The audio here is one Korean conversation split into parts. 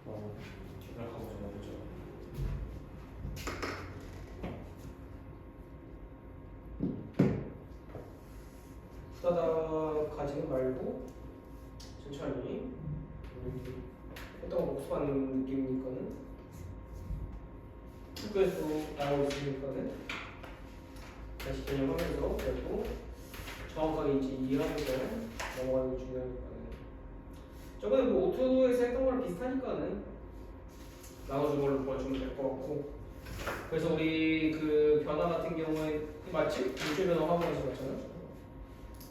이걸 하고 적어보죠. 후다닥 가지는 말고 천천히 했던 거 복습하는 느낌이니까는 학교에서 나오고 있으니까는 다시 개념하면서 그래도 정확하게 이제 이해하면서 넘어가는 게 중요하니까는 저번에 뭐 오토에서 했던 거랑 비슷하니까는 나눠준 걸로 보여주면 될 것 같고 그래서 우리 그 변화 같은 경우에 맞지? 물질 변화 화학 변화 맞잖아.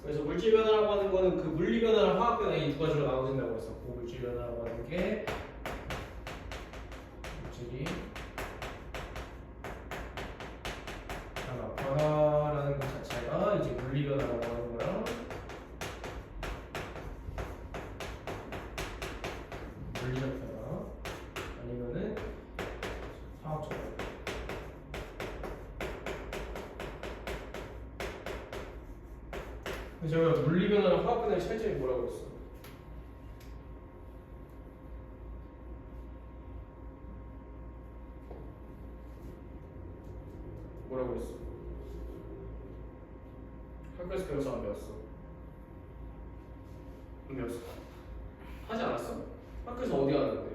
그래서 물질 변화라고 하는 거는 그 물리 변화랑 화학 변화 이 두 가지로 나눠진다고 했었고 물질 변화라고 하는 게 물질이 변화라는 것 자체가 이제 물리 변화라고 하는 거랑 물리적 변화 아니면은 화학적 변화. 제가 물리 변화랑 화학 변화의 차이점이 뭐라고 했어? 뭐라고 했어? 학교에서 배웠어 안 배웠어? 안 배웠어? 하지 않았어? 학교에서 어디 하는데?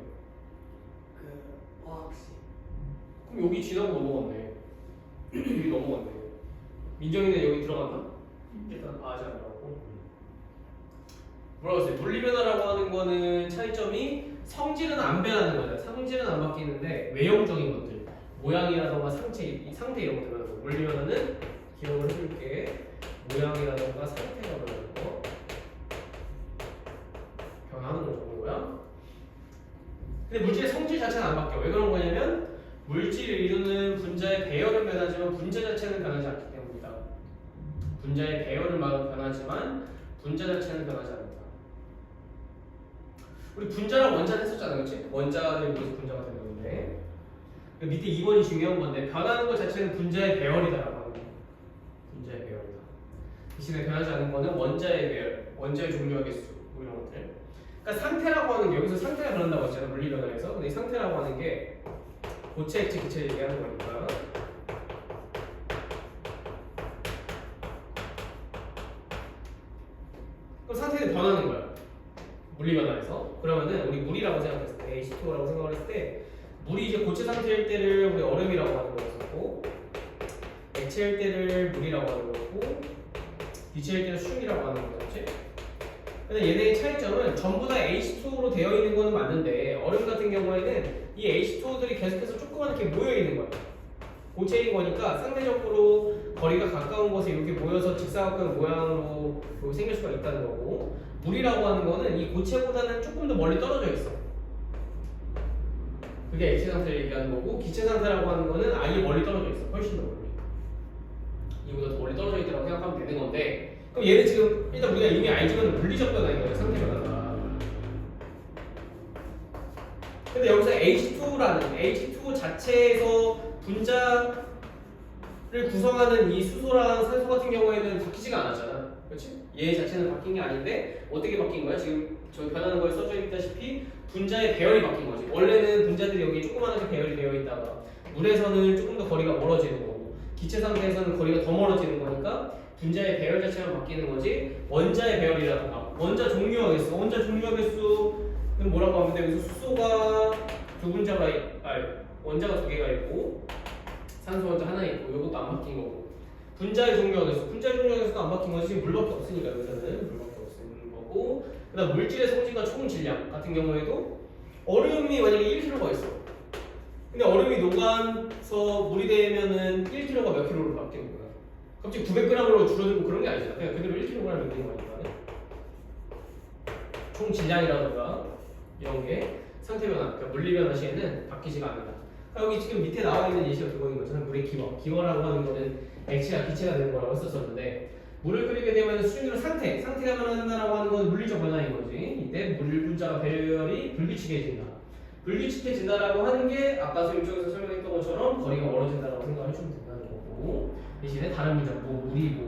그 화학식. 그럼 여기 지나고 넘어갔네. 여기 넘어갔네. 민정이는 여기 들어갔나? 일단 아직 안 들어갔고. 뭐라고 했어요? 물리 변화라고 하는 거는 차이점이 성질은 안 변하는 거죠. 성질은 안 바뀌는데 외형적인 것들, 모양이라던가 상태 이런 거 변하는 거. 물리 변화는 기억을 해줄게. 모양이라던가 상태가 변하는 거, 변하는 걸 적는 거야. 근데 물질의 성질 자체는 안 바뀌어. 왜 그런 거냐면 물질을 이루는 분자의 배열은 변하지만 분자 자체는 변하지 않기 때문이다. 분자의 배열은 변하지만 분자 자체는 변하지 않는다. 우리 분자랑 원자를 했었잖아, 그렇지? 원자들이 모여서 분자가 되는 건데 밑에 2번이 중요한 건데 변하는 것 자체는 분자의 배열이다라고 하는 거야. 분자의 배열이다. 대신에 변하지 않는 거는 원자의 배열, 원자의 종류와 개수 뭐 이런 것들. 그러니까 상태라고 하는 게 여기서 상태가 변한다고 했잖아, 물리 변화에서. 근데 이 상태라고 하는 게 고체, 액체, 기체를 얘기하는 거니까. 그럼 상태는 변하는 거야. 물리 변화에서. 그러면은 우리 물이라고 생각했을 때, H2O라고 생각을 했을 때, 물이 이제 고체 상태일 때를 우리 얼음이라고 하는 거였었고, 액체일 때를 물이라고 하는 거였고, 기체일 때는 수증이라고 하는 거였지. 근데 얘네의 차이점은 전부 다 H2O로 되어 있는 거는 맞는데, 얼음 같은 경우에는 이 H2O들이 계속해서 조그맣게 모여 있는 거야. 고체인 거니까 상대적으로 거리가 가까운 곳에 이렇게 모여서 직사각형 모양으로 생길 수가 있다는 거고, 물이라고 하는 거는 이 고체보다는 조금 더 멀리 떨어져 있어. 그게 액체 상태를 얘기하는 거고, 기체 상태라고 하는 거는 아예 멀리 떨어져 있어. 훨씬 더 멀리. 이보다 더 멀리 떨어져 있다고 생각하면 되는 건데, 그럼 얘는 지금 일단 우리가 이미 알지만 물리적 변화인 거예요. 상태 변화가. 근데 여기서 H2O 자체에서 분자를 구성하는 이 수소랑 산소 같은 경우에는 바뀌지가 않았잖아. 그렇지? 얘 자체는 바뀐 게 아닌데 어떻게 바뀐 거야? 지금 저 변하는 거에 써져 있다시피 분자의 배열이 바뀐 거지. 원래는 분자들이 여기 조그만하게 배열이 되어 있다가 물에서는 조금 더 거리가 멀어지는 거고 기체 상태에서는 거리가 더 멀어지는 거니까 분자의 배열 자체가 바뀌는 거지. 원자의 배열이라던가 원자 종류와 개수, 원자 종류와 개수는 뭐라고 하면 돼? 여기서 수소가 두 분자가 원자가 두 개가 있고 산소 원자 하나 있고 이것도 안 바뀐 거고 분자의 종류가 개수, 분자의 종류가 개수도 안 바뀐 거지. 지금 물밖에 없으니까 여기서는 물밖에 없는 거고 그다음 물질의 성질과 총 질량 같은 경우에도 얼음이 만약에 1kg가 있어. 근데 얼음이 녹아서 물이 되면은 1kg가 몇 킬로로 바뀌는 거야. 갑자기 900g으로 줄어들고 그런 게 아니잖아. 그냥 그대로 1kg 있는 거니까. 총 질량이라든가 이런 게 상태 변화, 그러니까 물리 변화 시에는 바뀌지가 않는다. 그러니까 여기 지금 밑에 나와 있는 예시가 그거인 거잖아. 물의 기원이라고 하는 거는 액체가 기체가 되는 거라고 했었었는데 물을 끓이게 되면 수증기로 상태가 변화된다라고 하는 건 물리적 변화인 거지. 이때 물 분자가 배열이 불규칙해진다. 불규칙해진다라고 하는 게 아까 이쪽에서 설명했던 것처럼 거리가 멀어진다라고 생각을 해주면 된다는 거고 대신에 다른 분자, 물이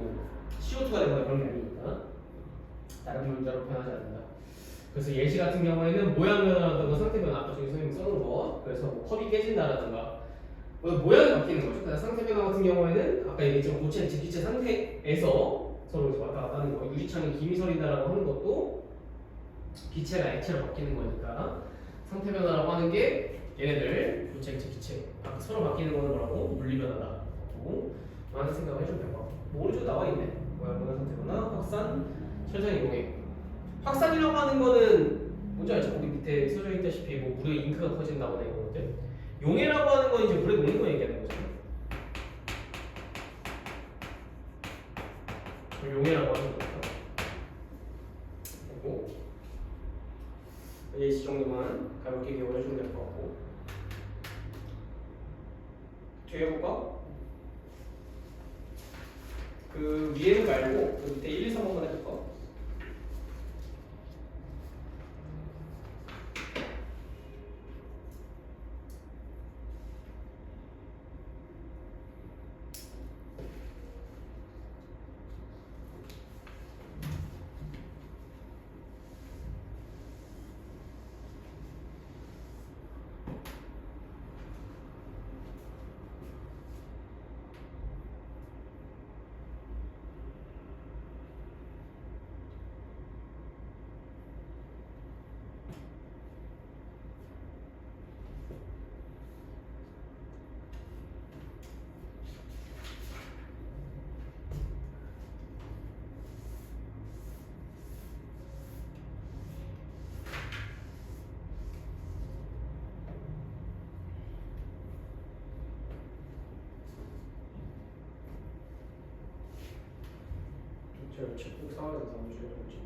CO2가 되거나 그런 게 아니니까 다른 분자로 변하지 않는다. 그래서 예시 같은 경우에는 모양 변화라든가 상태 변화, 아까 저기 선생님 생긴다라든가 모양이 바뀌는 거죠. 그래서 상태 변화 같은 경우에는 아까 얘기했지만 고체, 액체, 기체 상태에서 서로 이제 왔다 갔다 하는 거. 유리창이 기미설이다라고 하는 것도 기체가 액체로 바뀌는 거니까 상태 변화라고 하는 게 얘네들 고체, 액체, 기체 서로 바뀌는 거는 뭐라고? 물리 변화다라고 많은 생각을 해주면 될 것 같고 오른쪽 나와 있네. 모양 변화, 상태 변화, 확산, 설상 이용해. 확산이라고 하는 거는 뭔지 알죠? 거기 밑에 써져 있다시피 뭐 물에 잉크가 퍼진다거나 이런 것들. 용해라고 하는 건 이제 물에 녹는 거 얘기하는 거잖아요. 용해라고 하는 거니까. 그리고 이 정도만 가볍게 기억을 해주면 될 것 같고. 뒤에 해볼까? 그 위에는 말고 그 밑에 1, 2, 3 한번 해볼까? 제가 책꼭 사와야 돼서 한번 줄여볼지.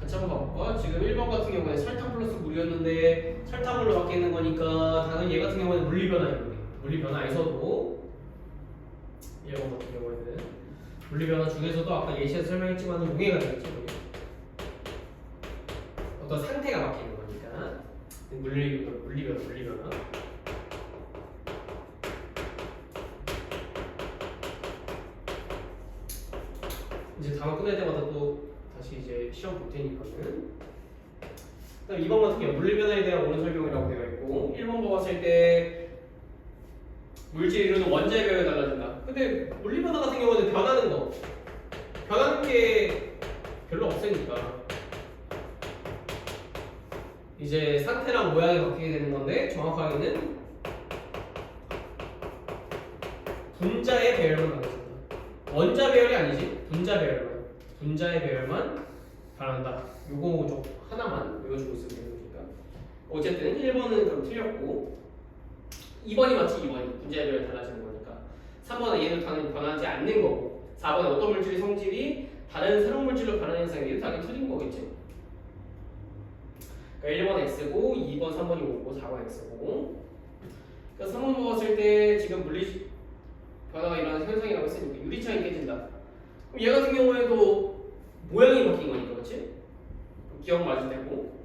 같이 한번 가볼까? 지금 1번 같은 경우에 설탕 플러스 물이었는데 설탕물로 바뀌는 거니까 당연히 얘 같은 경우에는 물리 변화인 거예요. 물리 변화에서도 1번 같은 경우에는 물리 변화 중에서도 아까 예시에서 설명했지만 용해가 되겠죠. 그게. 어떤 상태가 바뀌는 거니까 물리 변화. 이제 단어 끝날 때마다 또 다시 이제 시험 볼 테니까는. 그다음 2번 같은 경우 물리 변화에 대한 옳은 설명이라고 되어 있고 1번 봤을 때 물질 이루는 원자의 변화에 달라진다. 근데 물리 변화 같은 경우는 변하는 게 별로 없으니까 이제 상태랑 모양이 바뀌게 되는 건데 정확하게는 분자의 배열만 달라진다. 원자 배열이 아니지 분자의 배열만 변한다. 요거 좀 하나만 외워주고 있으면 되는 거니까. 어쨌든 1번은 그럼 틀렸고 2번이 맞지. 2번이 분자의 배열이 달라지는 거니까. 3번은 얘는 당연히 변하지 않는 거고 4번에 어떤 물질의 성질이 다른 새로운 물질로 변하는 현상이 얘도 당연히 틀린 거겠지. 그러니까 1번 X고 2번 3번이 O고 4번 X고. 그러니까 3번 먹었을 때 지금 물리 변화가 일어나는 현상이라고 했으니까 유리창이 깨진다. 그럼 얘 같은 경우에도 모양이 바뀐 거니까, 그렇지? 기억 맞을 테고.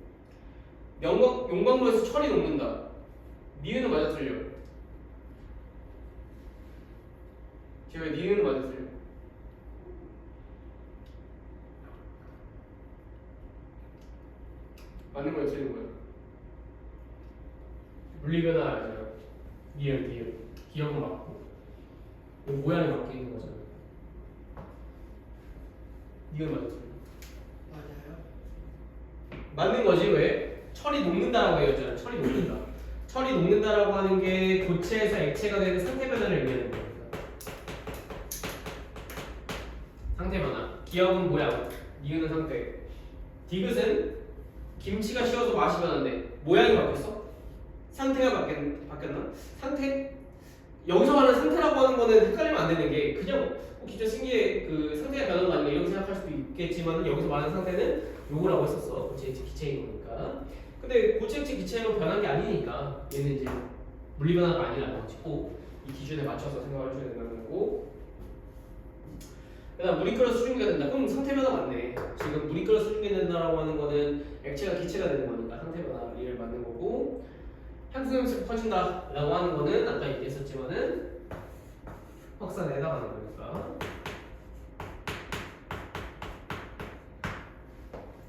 용광로에서 철이 녹는다. 니은은 맞아 틀려? 제가 니은은 맞아 틀려? 맞는 거야, 틀린 거야? 물리 변화 알잖아. 니은. 기억은 맞고. 모양이 바뀌는 거잖아. 니은 맞아 틀려? 맞아요. 맞는 거지. 왜? 철이 녹는다라고 얘기했잖아. 철이 녹는다라고 하는 게 고체에서 액체가 되는 상태 변화를 의미하는 거니까. 상태 변화. 기억은 모양, 니은은 상태. 디귿은 김치가 식어서 맛이 변하는데 모양이 바뀌었어? 상태가 바뀌었나? 상태? 여기서 말하는 상태라고 하는 거는 헷갈리면 안 되는 게 그냥 기존 신기의 그 상태가 변한 거 아닌가 이렇게 생각할 수도 있겠지만 여기서 말하는 상태는 요거라고 했었어. 고체액체 기체인 거니까. 근데 고체액체 기체는 변한 게 아니니까 얘는 이제 물리 변화가 아니라는 거지. 이 기준에 맞춰서 생각을 해줘야 된다는 거고. 그다음 물이 끓어 수증기가 된다. 그럼 상태 변화 맞네. 지금 물이 끓어 수증기가 된다라고 하는 거는 액체가 기체가 되는 거니까 상태 변화를 맞는 거고. 향수염색 퍼진다라고 하는 거는 아까 얘기했었지만은 확산에 해당하는 거니까.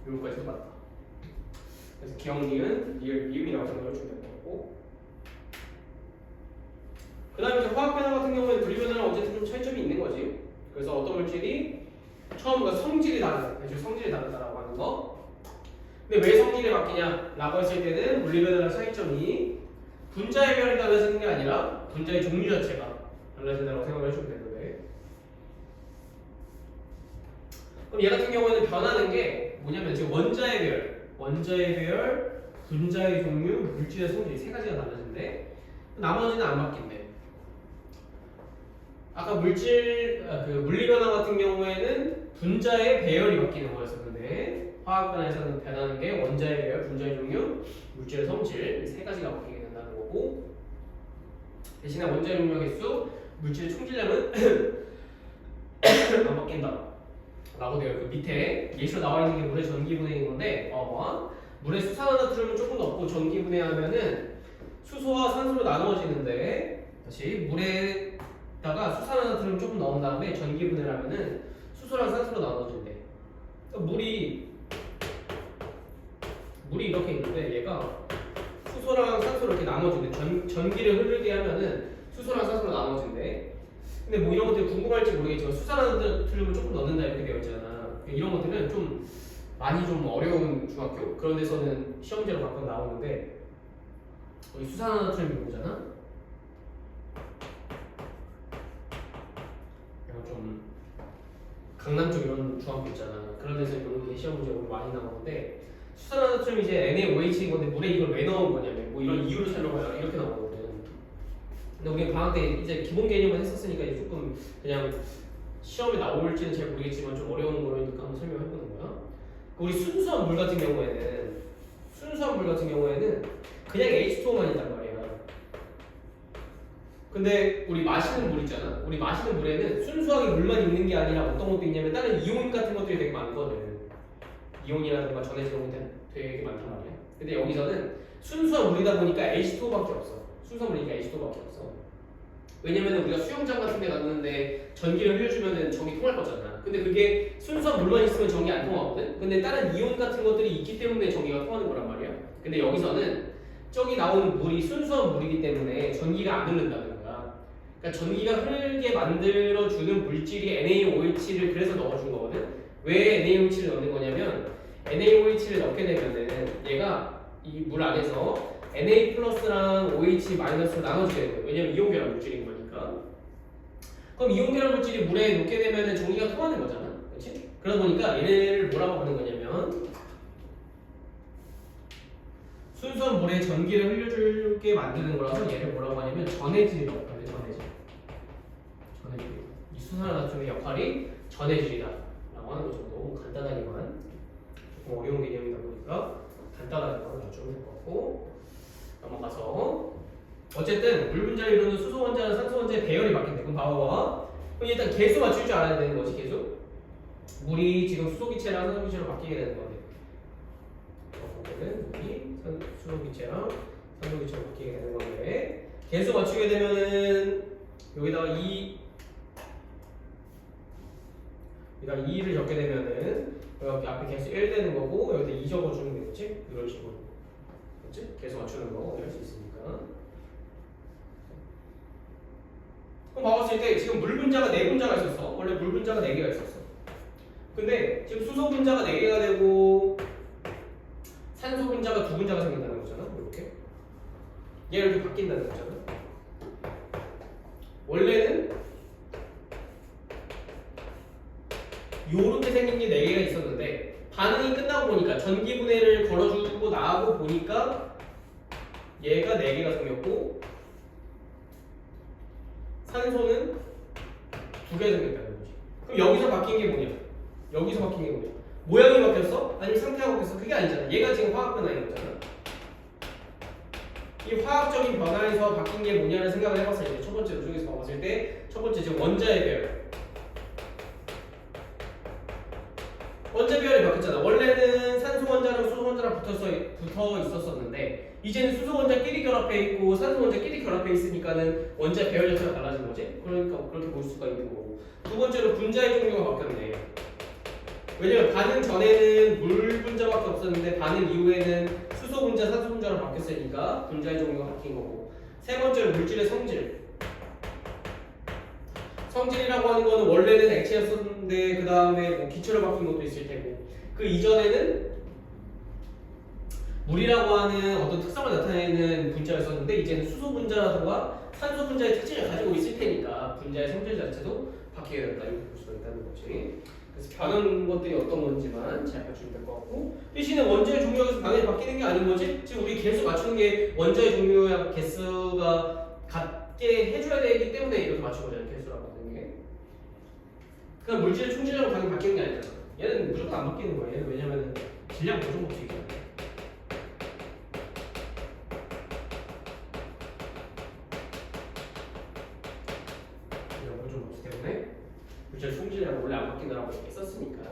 요거까지도 맞다. 그래서 기억 니은, 리을 미음이라고 생각을 주면 될 거고. 그 다음에 이제 화학 변화 같은 경우에는 분리 변화랑 어쨌든 좀 차이점이 있는 거지. 그래서 어떤 물질이 처음과 성질이 다르다. 그렇죠? 성질이 다르다라고 하는 거. 근데 왜 성질이 바뀌냐라고 했을 때는 분리 변화랑 차이점이 분자의 별이 달라지는 게 아니라 분자의 종류 자체가 달라진다고 생각을 해주면 되는데. 그럼 얘 같은 경우에는 변하는 게 뭐냐면 지금 원자의 별, 분자의 종류, 물질의 성질 세 가지가 달라진대. 나머지는 안 바뀐대. 아까 물리 변화 같은 경우에는 분자의 배열이 바뀌는 거였었는데 화학 변화에서는 변하는 게 원자의 배열, 분자의 종류, 물질의 성질 이 세 가지가 바뀌게 된다는 거고. 대신에 원자의 종류 개수, 물질의 총질량은 안 바뀐다. 라고 돼요. 그 밑에 예시로 나와 있는 게 물의 전기분해인 건데, 물에 수산화나트륨은 조금 넣고 전기분해하면은 수소와 산소로 나누어지는데, 다시 물에다가 수산화나트륨 조금 넣은 다음에 전기분해를 하면은 수소랑 산소로 나누어진대. 그러니까 물이 이렇게 있는데 얘가 수소랑 산소로 이렇게 나눠진대. 전기를 흐르게 하면은 수소랑 산소로 나눠진대. 근데 뭐 이런 것들이 궁금할지 모르겠지만 수산화나트륨을 조금 넣는다 이렇게 되어 있잖아. 이런 것들은 좀 많이 좀 어려운 중학교 그런 데서는 시험지로 가끔 나오는데 여기 수산화나트륨이 뭐잖아? 약간 좀 강남 쪽 이런 중학교 있잖아. 그런 데서 이런 게 시험 문제로 많이 나오는데 수산화나트륨이 이제 NaOH인 건데 물에 이걸 왜 넣은 거냐면 뭐 이런 이유를 설명하라 이렇게 나오거든. 근데 우리 방학 때 이제 기본 개념을 했었으니까 이제 조금 그냥 시험에 나올지는 잘 모르겠지만 좀 어려운 거니까 한번 설명해 보는 거야. 우리 순수한 물 같은 경우에는 그냥 H2O만 있단 말이야. 근데 우리 마시는 물 있잖아. 우리 마시는 물에는 순수하게 물만 있는 게 아니라 어떤 것도 있냐면 다른 이온 같은 것들이 되게 많거든. 이온이라든가 전해질 것들 되게 많단 말이야. 근데 여기서는 순수한 물이다 보니까 H2O밖에 없어. 순수한 물이니까 H2O밖에 없어. 왜냐면 우리가 수영장 같은 데 갔는데 전기를 흘려주면은 전기 통할 거잖아. 근데 그게 순수한 물만 있으면 전기 안 통하거든? 근데 다른 이온 같은 것들이 있기 때문에 전기가 통하는 거란 말이야. 근데 여기서는 저기 나오는 물이 순수한 물이기 때문에 전기가 안 흐른다는 거야. 그러니까 전기가 흐르게 만들어주는 물질이 NaOH를 그래서 넣어준 거거든? 왜 NaOH를 넣는 거냐면 NaOH를 넣게 되면은 얘가 이 물 안에서 Na 플러스랑 OH 마이너스로 나눠지게 돼요. 왜냐면 이온 결합 물질인 거니까. 그럼 이온 결합 물질이 물에 녹게 되면 전기가 통하는 거잖아. 그렇지? 그러다 보니까 얘네를 뭐라고 하는 거냐면 순수한 물에 전기를 흘려주게 만드는 거라서 얘를 뭐라고 하냐면 전해질이라고 해요. 전해질. 이 수산화나트륨의 역할이 전해질이다 라고 하는 거죠. 너무 간단하게만 조금 어려운 개념이다 보니까 간단하게만 알아주면 될 것 같고. 넘어가서 어쨌든 물 분자를 이루는 수소 원자랑 산소 원자의 배열이 바뀐대. 그럼 봐봐. 그럼 일단 개수 맞출 줄 알아야 되는 거지. 개수. 물이 지금 수소 기체랑 산소 기체로 바뀌게 되는 건데. 물이 수소 기체랑 산소 기체로 바뀌게 되는 건데. 개수 맞추게 되면은 여기다가 2를 적게 되면은 여기 앞에 개수 1 되는 거고 여기다 2 적어주면 되겠지? 이런 식으로. 계속 맞추는 거 할 수 있으니까. 그럼 봐봤을 때 지금 물 분자가 4분자가 있었어. 원래 물 분자가 4개가 있었어. 근데 지금 수소 분자가 4개가 되고 산소 분자가 2분자가 생긴다는 거잖아. 이렇게. 얘가 이렇게 바뀐다는 거잖아. 원래는 요렇게 생긴 게 4개가 있었는데 반응이 끝나고 보니까 전기 분해를 걸어주고 나하고 보니까 얘가 4개가 생겼고 산소는 2개가 생겼다는 거지. 그럼 여기서 바뀐 게 뭐냐? 여기서 바뀐 게 뭐냐? 모양이 바뀌었어? 아니면 상태가 바뀌었어? 그게 아니잖아. 얘가 지금 화학 변화인 거잖아. 이 화학적인 변화에서 바뀐 게 뭐냐를 생각을 해봤을 때 첫 번째 중에서 봐봤을 때 첫 번째 지금 원자의 배열. 원자 배열이 바뀌었잖아. 원래는 산소 원자랑 수소 원자랑 붙어 있었었는데 이제는 수소 원자끼리 결합해 있고 산소 원자끼리 결합해 있으니까는 원자 배열 자체가 달라진 거지. 그러니까 그렇게 볼 수가 있는 거고. 두 번째로 분자의 종류가 바뀌었네. 왜냐면 반응 전에는 물 분자밖에 없었는데 반응 이후에는 수소 분자, 산소 분자로 바뀌었으니까 분자의 종류가 바뀐 거고. 세 번째로 물질의 성질. 성질이라고 하는 거는 원래는 액체였었는데 그 다음에 뭐 기체로 바뀐 것도 있을 테고 그 이전에는 물이라고 하는 어떤 특성을 나타내는 분자였었는데 이제는 수소 분자라든가 산소 분자의 특징을 가지고 있을 테니까 분자의 성질 자체도 바뀌게 된다 이렇게 볼 수가 있다는 거지. 그래서 변한 것들이 어떤 건지만 잘 맞추면 될 것 같고 대신에 원자의 종류가 당연히 바뀌는 게 아닌 거지. 지금 우리 개수 맞추는 게 원자의 종류와 개수가 같게 해줘야 되기 때문에 이렇게 맞춘 거잖아. 개수라고 하는 게. 그냥 물질의 총질량으로 당연히 바뀌는 게 아니잖아. 얘는 무조건 안 바뀌는 거야. 얘는 왜냐면 질량 보존 법칙이잖아. 질량 보존 법칙 때문에 물질 총질량은 원래 안 바뀐다라고 이렇게 썼으니까.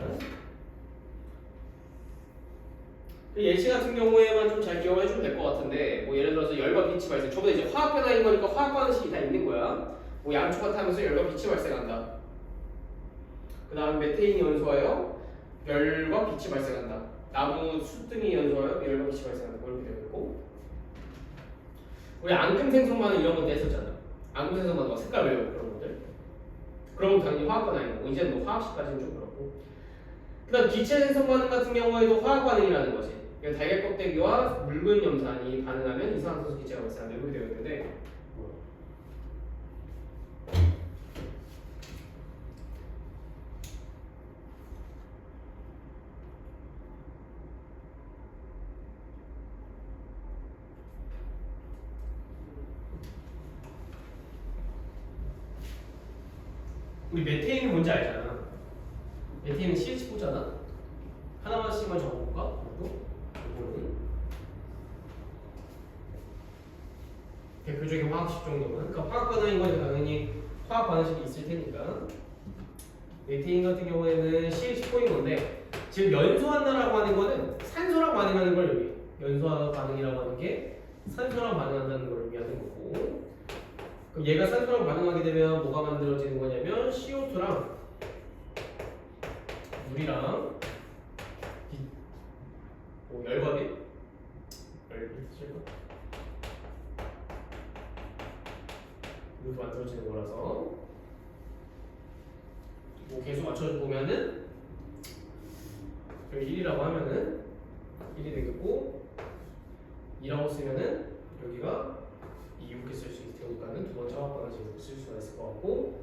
그 예시 같은 경우에만 좀 잘 기억해 주면 될 것 같은데 뭐 예를 들어서 열과 빛이 발생. 저번에 이제 화학 변화인 거니까 화학 반응식이 다 있는 거야. 뭐 양초가 타면서 열과 빛이 발생한다. 그 다음에 메테인이 연소하여 열과 빛이 발생한다. 나무 숯등이 연소하여 열과 빛이 발생한다. 뭐 이렇게 되어 있고 우리 앙금 생성 반응 이런 것도 했었잖아. 앙금 생성 반응 막 색깔 외우고 그런 것들. 그런 건 당연히 화학 반응인 거고 이제는 뭐 화학식까지는 좀 그렇고 그 다음 기체 생성 반응 같은 경우에도 화학 반응이라는 거지. 그러니까 달걀 껍데기와 묽은 염산이 반응하면 이산화탄소 기체가 발생한다. 이렇게 되어 있는데 우리 메테인은 뭔지 알잖아. 메테인은 CH4잖아. 하나만씩만 적어볼까? 이거는 대표적인 화학식 정도는 그러니까 화학 반응인 건 당연히 화학 반응식이 있을 테니까 메테인 같은 경우에는 CH4인 건데 지금 연소한다라고 하는 거는 산소랑 반응하는 걸 의미해. 연소 반응이라고 하는 게 산소랑 반응한다는 걸 의미하는 거고 그럼 얘가 산소랑 반응하게 되면 뭐가 만들어지는 거냐면 CO2랑 물이랑 뭐 열과 빛? 이렇게 만들어지는 거라서 뭐 계속 맞춰서 보면은 여기 1이라고 하면은 1이 되겠고 2라고 쓰면은 여기가 2 이렇게 쓸 수 있을 테니까는 두 번째 화학 반응식으로 쓸 수가 있을 것 같고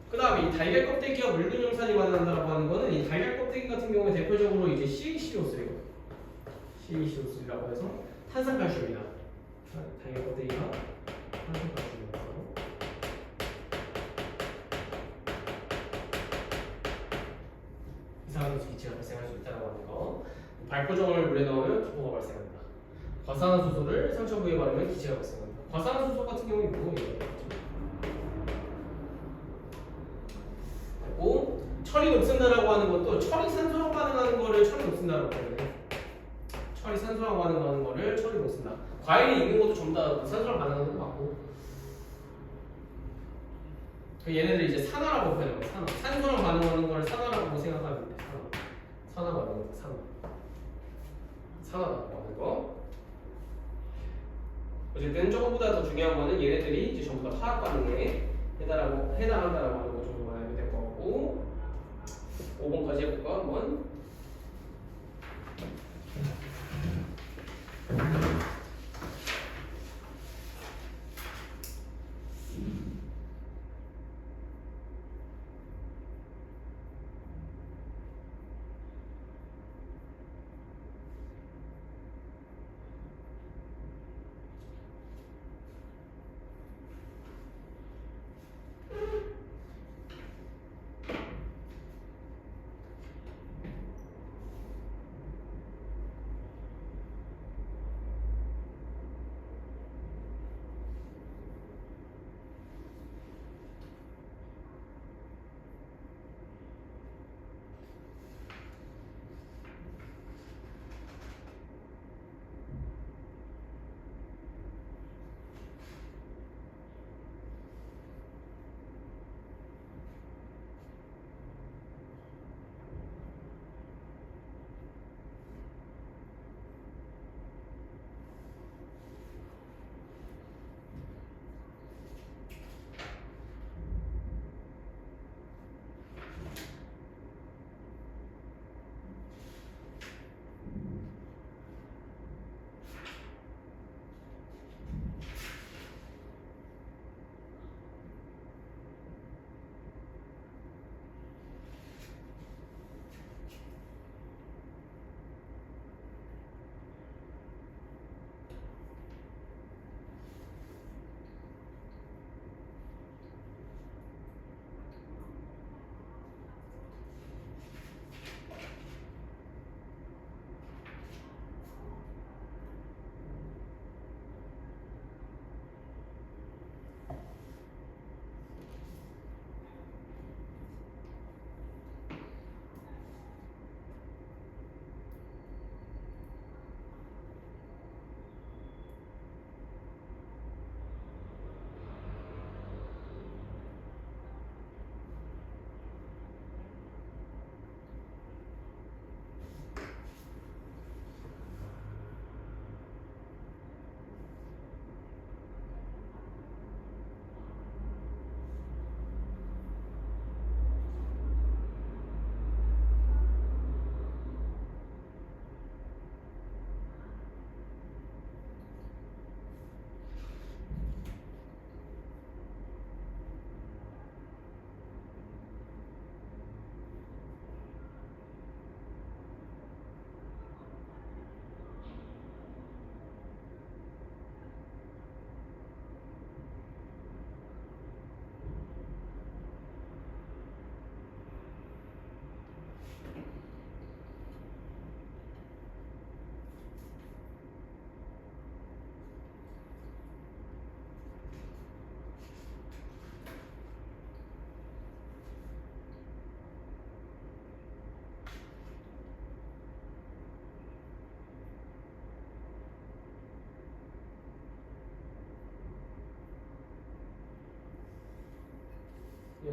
그 다음에 이 달걀 껍데기와 묽은 염산이 반응한다고 하는 거는 이 달걀 껍데기 같은 경우에 대표적으로 이제 CaCO3거든. CaCO3라고 해서 탄산칼슘이다. 달걀 껍데기가 탄산칼슘이라서 이산화탄소 기체가 발생할 수 있다고 하는 거. 발포정을 물에 넣으면 기포가 발생한다. 과산화수소를 상처 부위에 바르면 기체가 발생한다. 과산화수소 같은 경우는 뭐예요? 그리고 철이 녹슨다라고 하는 것도 철이 산소랑 반응하는 거를 철이 녹슨다라고 해요. 철이 산소랑 반응하는 거를 철이 녹슨다. 과일이 익는 것도 전부 다 산소랑 반응하는 거 같고. 그 얘네들 이제 산화라고 표현해요. 산화. 산소랑 반응하는 거를 산화라고 생각하면 돼. 산화 반응, 산화라고 하는 거. 어쨌든 조금보다 더 중요한 거는 얘네들이 이제 전부 다 화학 반응에 해당한다라고 하는 거 정도만 알면 될 것 같고 5번까지 해볼까 한번.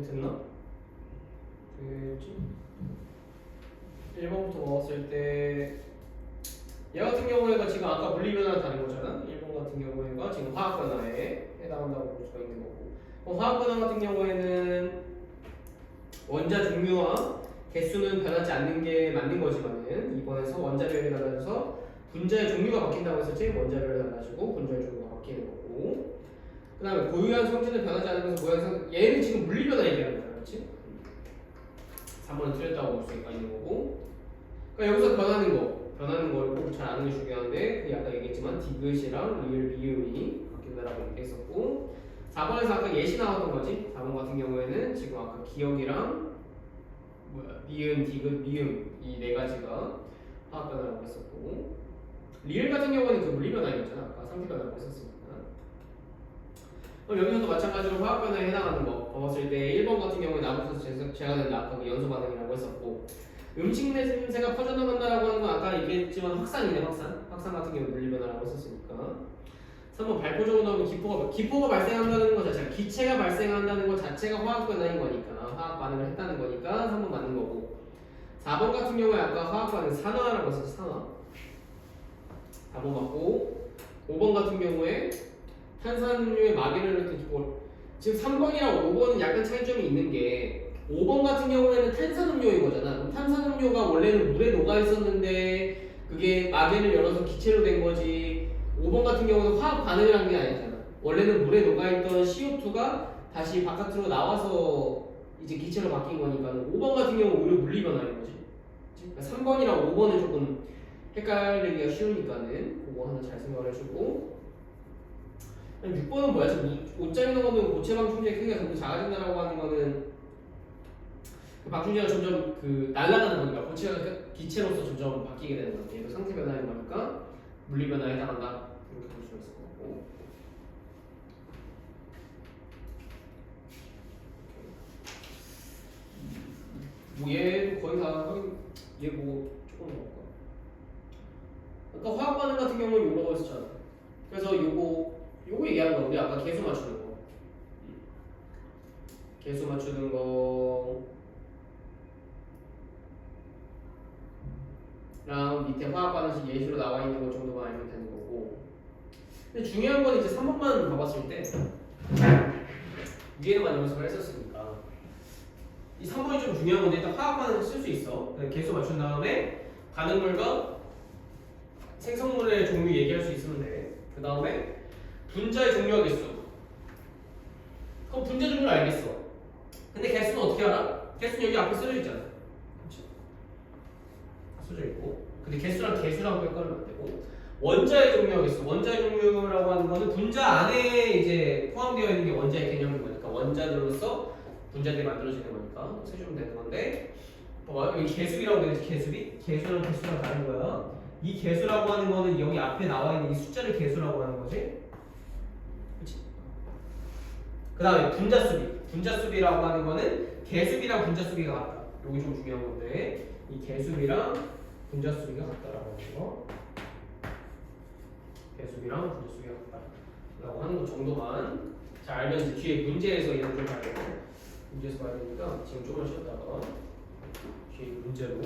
됐나? 됐지? 1번부터 먹었을 때 얘 같은 경우에가 지금 아까 물리변화가 다른 거잖아. 1번 같은 경우에가 지금 화학변화에 해당한다고 볼 수가 있는 거고, 화학변화 같은 경우에는 원자 종류와 개수는 변하지 않는 게 맞는 거지만은 이번에서 원자별이 달라져서 분자의 종류가 바뀐다고 했었지. 원자별이 달라지고 분자의 종류가 바뀌는 거고, 그 다음에 고유한 성질은 변하지 않으면서 모양상 얘는 지금 물리변화 얘기하는 거야, 그렇지? 3번은 틀렸다고 볼 수가 있는 거고, 그러니까 여기서 변하는 거를 꼭 잘 아는 게 중요한데, 그 아까 얘기했지만 디귿이랑 리을, 미음이 바뀐다라고 얘기했었고, 4번에서 아까 예시 나왔던 거지. 4번 같은 경우에는 지금 아까 기억이랑 미음, 디귿, 미음 이 네 가지가 화학 변화라고 했었고, 리을 같은 경우는 그 물리 변화였잖아. 아까 상태 변화라고 했었으니까. 그럼 여기서도 마찬가지로 화학 변화에 해당하는 거 봤을 때 1번 같은 경우에 나부터 제가 된 아까 그 연소 반응이라고 했었고, 음식 냄새가 퍼져나간다라고 하는 건 아까 얘기했지만 확산이네. 확산 같은 경우 물리 변화라고 했었으니까. 3번 발포적으로 나오면 기포가 발생한다는 것 자체가, 기체가 발생한다는 것 자체가 화학 변화인 거니까, 화학 반응을 했다는 거니까 3번 맞는 거고, 4번 같은 경우에 아까 화학 반응 산화라고 했었어. 산화 4번 맞고, 5번 같은 경우에 탄산음료에 마개를 넣던 기포. 지금 3번이랑 5번은 약간 차이점이 있는 게, 5번 같은 경우에는 탄산음료인 거잖아. 그럼 탄산음료가 원래는 물에 녹아 있었는데 그게 마개를 열어서 기체로 된 거지. 5번 같은 경우는 화학 반응을 한 게 아니잖아. 원래는 물에 녹아 있던 CO2가 다시 바깥으로 나와서 이제 기체로 바뀐 거니까 5번 같은 경우 오히려 물리 변화인 거지. 그러니까 3번이랑 5번은 조금 헷갈리기가 쉬우니까는 그거 하나 잘 생각을 해주고, 6번은 뭐야? 지금 5짜리 넘어도 고체방 충전의 크기가 점점 작아진다라고 하는 거는 그 방충제가 점점 날아가는 거니까 고체가 기체로서 점점 바뀌게 되는 건데, 얘도 상태 변화인 거니까 물리 변화에 해당한다, 이렇게 볼 수 있을 거고. 뭐 얘도 거의 다 확인. 얘 뭐 조금 넣을까? 아까 화학 반응 같은 경우는 요거 했었잖아. 그래서 요거 얘기하는 거, 우리 아까 개수 맞추는 거. 개수 맞추는 거. 랑 밑에 화학 반응식 예시로 나와 있는 것 정도만 알면 되는 거고, 근데 중요한 건 이제 3번만 봐봤을 때 위에만 연습을 했었으니까 이 3번이 좀 중요한 건데, 일단 화학 반응 쓸 수 있어. 개수 맞춘 다음에 반응물과 생성물의 종류 얘기할 수 있으면 돼. 그 다음에 분자의 종류와 개수. 그럼 분자 종류를 알겠어. 근데 개수는 어떻게 알아? 개수는 여기 앞에 써져 있잖아. 그렇지? 써져 있고. 근데 개수랑 헷갈리면 안 되고, 원자의 종류와 개수. 원자의 종류라고 하는 거는 분자 안에 이제 포함되어 있는 게 원자의 개념인 거니까, 원자들로서 분자들이 만들어지는 거니까 세주면 되는 건데, 여기 개수비라고 되어 있지. 개수랑 개수랑 다른 거야. 이 개수라고 하는 거는 여기 앞에 나와 있는 이 숫자를 개수라고 하는 거지. 그렇지? 그 다음에 분자수비라고 하는 거는 개수비랑 분자수비가 같다. 여기 좀 중요한 건데, 이 개수비랑 분자수비가 같다라고 하는 거. 개수비랑 분자수비가 같다라고 하는 것 정도만 잘 알면 이제 뒤에 문제에서 이런 좀 봐야 되고, 문제에서 봐야 되니까 지금 조금만 쉬었다가 뒤에 문제로